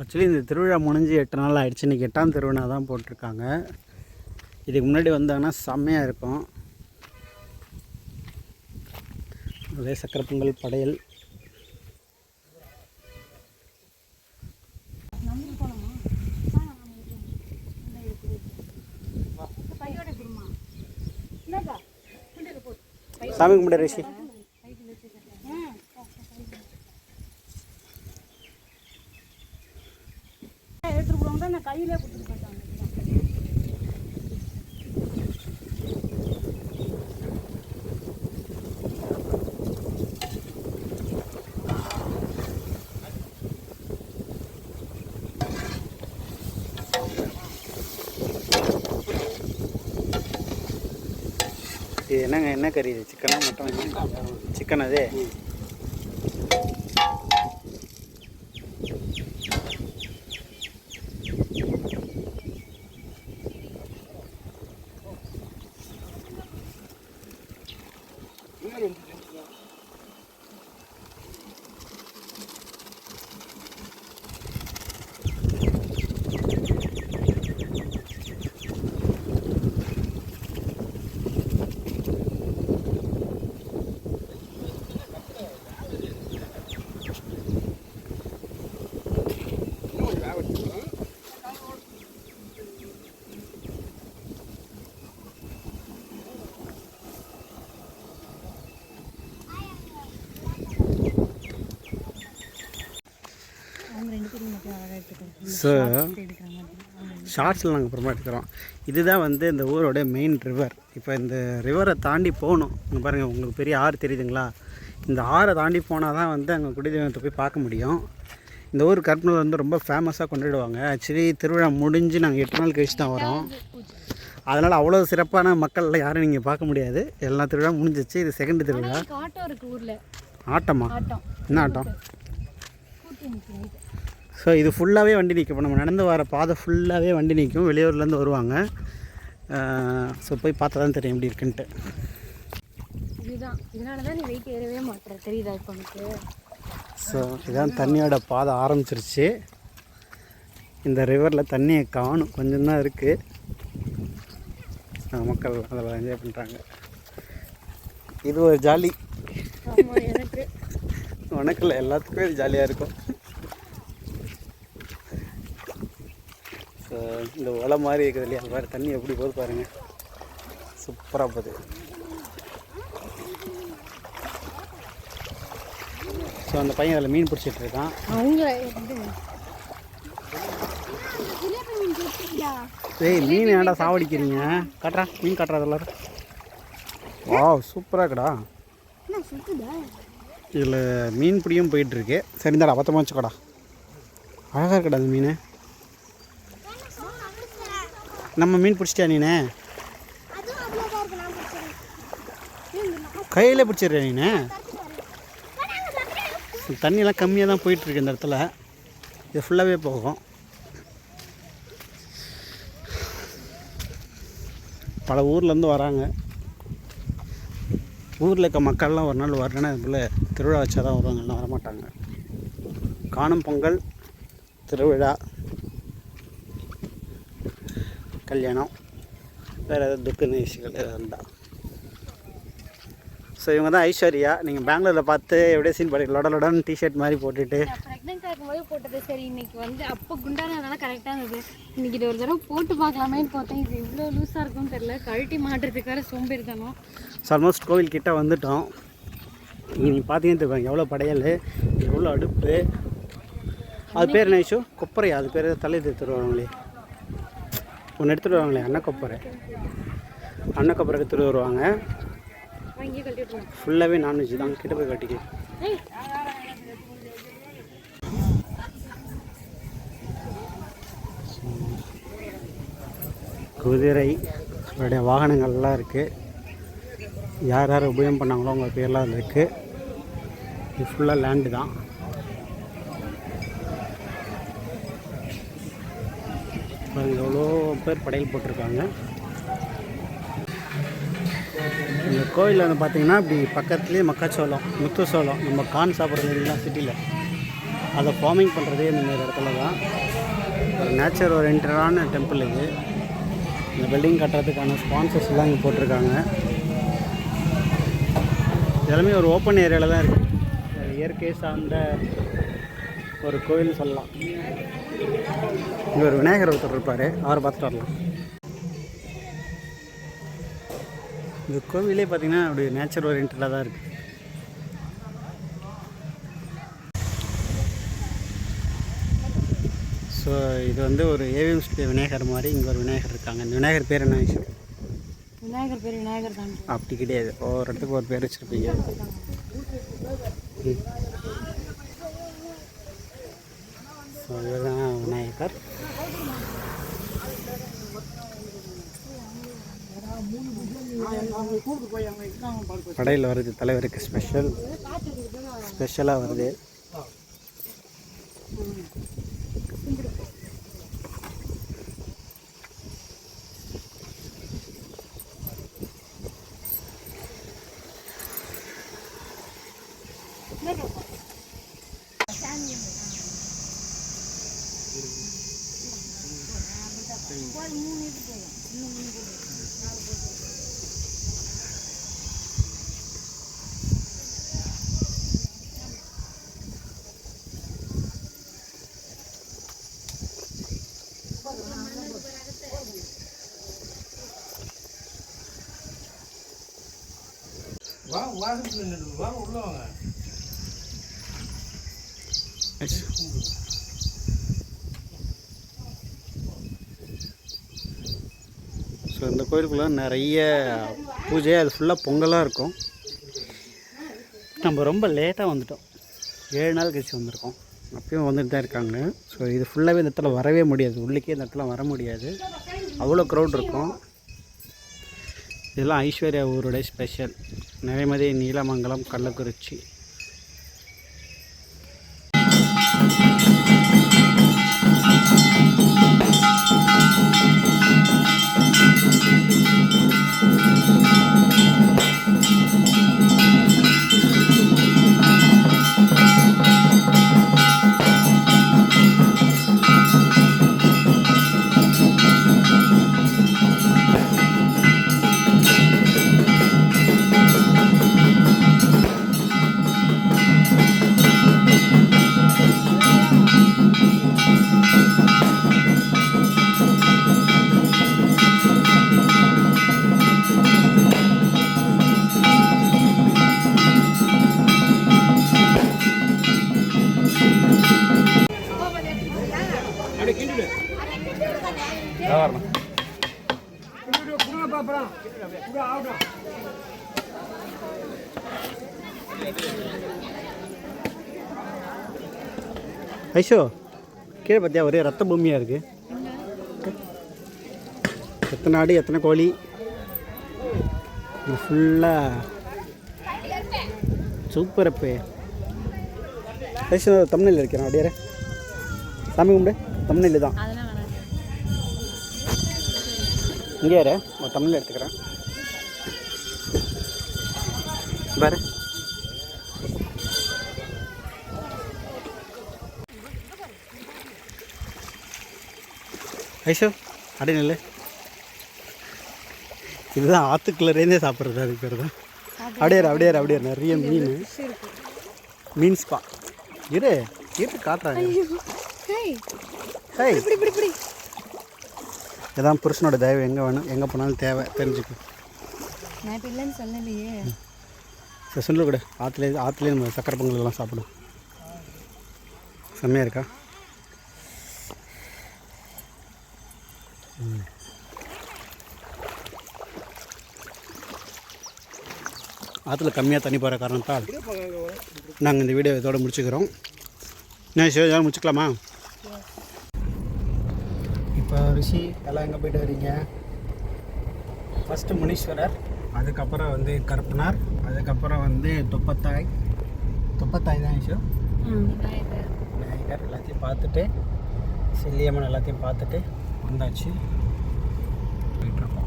Actually இந்த திருவிழா முடிஞ்சு 8 நாள் ஆகிடுச்சு. இன்றைக்கி 8ஆம் திருவிழா தான் போட்டிருக்காங்க. இதுக்கு முன்னாடி வந்தாங்கன்னா செம்மையாக இருக்கும். அதே சக்கரை பொங்கல் படையல். சாமி கும்பிட ரிஷி. கையிலே கொடுத்துட்டு போயிட்டாங்க. இது என்னங்க, என்ன கறி இது? சிக்கனா மட்டன்? சிக்கன். அதே ஷார்ட்ஸில் நாங்கள் அப்புறமா எடுக்கிறோம். இதுதான் வந்து இந்த ஊரோட மெயின் ரிவர். இப்போ இந்த ரிவரை தாண்டி போகணும். இங்கே பாருங்கள், உங்களுக்கு பெரிய ஆறு தெரியுதுங்களா? இந்த ஆறை தாண்டி போனால் தான் வந்து அங்கே குடிதெய்வத்தை போய் பார்க்க முடியும். இந்த ஊர் கற்பனூர் வந்து ரொம்ப ஃபேமஸாக கொண்டாடுவாங்க. ஆக்சுவலி திருவிழா முடிஞ்சு நாங்கள் 8 நாள் கழிச்சு தான் வரோம். அதனால் அவ்வளோ சிறப்பான மக்கள்லாம் யாரும் நீங்கள் பார்க்க முடியாது. எல்லா திருவிழா முடிஞ்சிச்சு. இது செகண்ட் திருவிழா. ஆட்டமா? என்ன ஆட்டம்? ஸோ இது ஃபுல்லாகவே வண்டி நிற்கும். இப்போ நம்ம நடந்து வர பாதை ஃபுல்லாகவே வண்டி நிற்கும். வெளியூர்லேருந்து வருவாங்க. ஸோ போய் பார்த்தா தான் தெரியும் எப்படி இருக்குன்ட்டு. ஸோ இதான் தண்ணியோட பாதை ஆரம்பிச்சிருச்சு. இந்த ரிவரில் தண்ணியை காணும், கொஞ்சம் தான் இருக்குது. மக்கள் அதில் என்ஜாய் பண்ணுறாங்க. இது ஒரு ஜாலி. உனக்கு இல்லை, எல்லாத்துக்குமே இது ஜாலியாக இருக்கும். ஸோ இந்த ஒலை மாதிரி இருக்குது இல்லையா, அது மாதிரி தண்ணி எப்படி போகுது பாருங்கள், சூப்பராக போகுது. ஸோ அந்த பையன் அதில் மீன் பிடிச்சிட்டு இருக்கான். ஏய், மீன் ஏன்டா சாவடிக்கிறீங்க? காட்டுறா, மீன் காட்டுறா எல்லாரும். வா, சூப்பராக இருக்குடா. இதில் மீன் பிடியும் போயிட்டுருக்கு. சரிந்தாடா, பத்திரமா வச்சுக்கோடா. அழகாக இருக்குடா அந்த மீன். நம்ம மீன் பிடிச்சிட்டியா நீனே? கையில் பிடிச்சிடுறியா நீனே? தண்ணியெல்லாம் கம்மியாக தான் போயிட்டுருக்கு இந்த இடத்துல. இது ஃபுல்லாகவே போகும். பல ஊர்லேருந்து வராங்க. ஊரில் இருக்க மக்கள்லாம் ஒரு நாள் வரணுன்னா இதுக்குள்ளே திருவிழா வச்சா தான் வருவாங்க, எல்லாம் வரமாட்டாங்க. காணும் பொங்கல், திருவிழா, கல்யாணம், வேறு ஏதாவது துக்க நிகழ்ச்சிகள் எதாவது இருந்தால். ஸோ இவங்க தான் ஐஸ்வர்யா. நீங்கள் பெங்களூரில் பார்த்து எப்படியே சீன் பண்ணி லொடலொடன்னு டிஷர்ட் மாதிரி போட்டுட்டு ப்ரெக்னெண்ட்டாக இருக்கும்போது போட்டது. சரி, இன்றைக்கி வந்து அப்போ குண்டானதுனால கரெக்டாக இருந்தது. இன்றைக்கி இது ஒரு தடவை போட்டு பார்க்கலாமேன்னு பார்த்தேன். இது இவ்வளோ லூஸாக இருக்கும்னு தெரில. கழட்டி மாட்டுறதுக்கு வேறு சோம்பேறித்தனம். ஆல்மோஸ்ட் கோவில்கிட்ட வந்துட்டோம். இங்கே நீங்கள் பார்த்தீங்கன்னு தெரியும் எவ்வளோ படையல், எவ்வளோ அடுப்பு. அது பேர் என்ன இஷ்யூ? கொப்பரையா? அது பேர் தலை எடுத்துகிட்டு வருவாங்களே, ஒன்று எடுத்துகிட்டு வருவாங்களே, அன்னக்கொப்பரை. அன்னக்கொப்பரை எடுத்துகிட்டு வருவாங்க. ஃபுல்லாகவே நான்வெஜ் தான். கிட்ட போய் கட்டிக்க. குதிரை அவருடைய வாகனங்கள்லாம் இருக்குது. யார் யார் உபயோகம் பண்ணாங்களோ அவங்க பேர்லாம் அதில் இருக்குது. இது ஃபுல்லாக லேண்டு தான். எவ்வளோ பேர் படையல் போட்டிருக்காங்க. இந்த கோயிலில் வந்து பார்த்திங்கன்னா இப்படி பக்கத்துலேயே மக்காச்சோளம், முத்து சோளம், நம்ம கான் சாப்பிட்றது இல்லைங்களா சிட்டியில், அதை ஃபார்மிங் பண்ணுறதே இந்த மாதிரி இடத்துல தான். ஒரு நேச்சர் ஓரியன்டான டெம்பிள் இது. இந்த பில்டிங் கட்டுறதுக்கான ஸ்பான்சர்ஸ்லாம் இங்கே போட்டிருக்காங்க. எல்லாமே ஒரு ஓப்பன் ஏரியாவில் தான் இருக்குது. ஒரு இயற்கை சார்ந்த ஒரு கோயில் சொல்லலாம். இங்கே ஒரு விநாயகர் ஒருத்தர் இருப்பார், அவரை பார்த்துட்டு வரலாம். இந்த கோவிலே பார்த்திங்கன்னா அப்படி நேச்சர் ஓரியன்டாக தான் இருக்குது. ஸோ இது வந்து ஒரு ஏவிஎம் ஸ்டூடியோ விநாயகர் மாதிரி இங்கே ஒரு விநாயகர் இருக்காங்க. இந்த விநாயகர் பேர் என்ன விஷயம்? விநாயகர் பேர் விநாயகர் தான். அப்படி கிடையாது, ஒவ்வொரு இடத்துக்கு ஒரு பேர் வச்சுருப்பீங்க. ஸோ இதுதான் விநாயகர். படையில் வருது, தலைவருக்கு ஸ்பெஷலாக வருது. ஸோ இந்த கோயிலுக்குள்ளே நிறைய பூஜை, அது ஃபுல்லாக பொங்கலாக இருக்கும். நம்ம ரொம்ப லேட்டாக வந்துட்டோம், 7 நாள் கழிச்சு வந்திருக்கோம். அப்பயும் வந்துட்டு தான் இருக்காங்க. ஸோ இது ஃபுல்லாகவே இந்த இடத்துல வரவே முடியாது, உள்ளுக்கே இந்த இடத்துல வர முடியாது, அவ்வளோ க்ரௌட் இருக்கும். இதெல்லாம் ஐஸ்வர்யா ஊருடைய ஸ்பெஷல். நிறைமதி, நீலமங்கலம், கள்ளக்குறிச்சி. ஐஷோ, கீழே பார்த்தியா ஒரே ரத்த பூமியாக இருக்குது. எத்தனை ஆடு, எத்தனை கோழி, ஃபுல்லாக சூப்பர். அப்போ ஐஷோ தமிழில் இருக்கிறேன், அப்படியே சாமி கும்பிடு. தமிழில் தான் இங்கே யாரு, நான் தமிழில் எடுத்துக்கிறேன் பாரு. ஐஷோ அடி நெல், இதுதான் ஆற்றுக்குள்ளேருந்தே சாப்பிட்றது, அதுக்கு பேர் தான். அப்படியே நிறைய மீன் ஸ்பா. இரு காட்டுறாங்க. இதான் புருஷனோட தயவு, எங்கே வேணும் எங்கே போனாலும் தேவை தெரிஞ்சுக்கு. சொல்லு கூட, ஆற்றுலேயே நம்ம சக்கரை பொங்கல் எல்லாம் சாப்பிடும். செம்மையாக இருக்கா? ஆற்றுல கம்மியாக தண்ணி போகிற காரணத்தால் நாங்கள் இந்த வீடியோ இதோடு முடிச்சுக்கிறோம். என்ன சிவஜாலும் முடிச்சுக்கலாமா? இப்போ ரிஷி எல்லாம் எங்கே போய்ட்டு வரீங்க? ஃபஸ்ட்டு முனீஸ்வரர், அதுக்கப்புறம் வந்து கருப்பனார், அதுக்கப்புறம் வந்து தொப்பத்தாய் தான் ரிஷி, விநாயகர் எல்லாத்தையும் பார்த்துட்டு, செல்லியம்மன் எல்லாத்தையும் பார்த்துட்டு வந்தாச்சு. போயிட்டுருக்கோம்.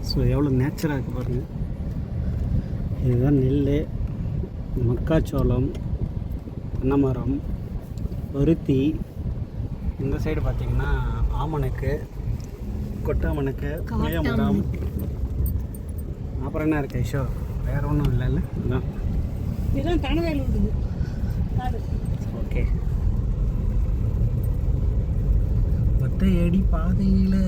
ஸோ எவ்வளோ நேச்சராக இருக்குது பாருங்கள். இதுதான் நெல், மக்காச்சோளம், தென்னைமரம், பருத்தி. இந்த சைடு பார்த்திங்கன்னா ஆமணக்கு, கொட்டாமணக்கு, புளிய மரம். அப்புறம் என்ன இருக்கு ஐஷோ? வேறு ஒன்றும் இல்லைல்ல? இதுதான் இதுதான் தனவேல் விடுது காடு. ஓகே. ஒத்தையடி பாதையில்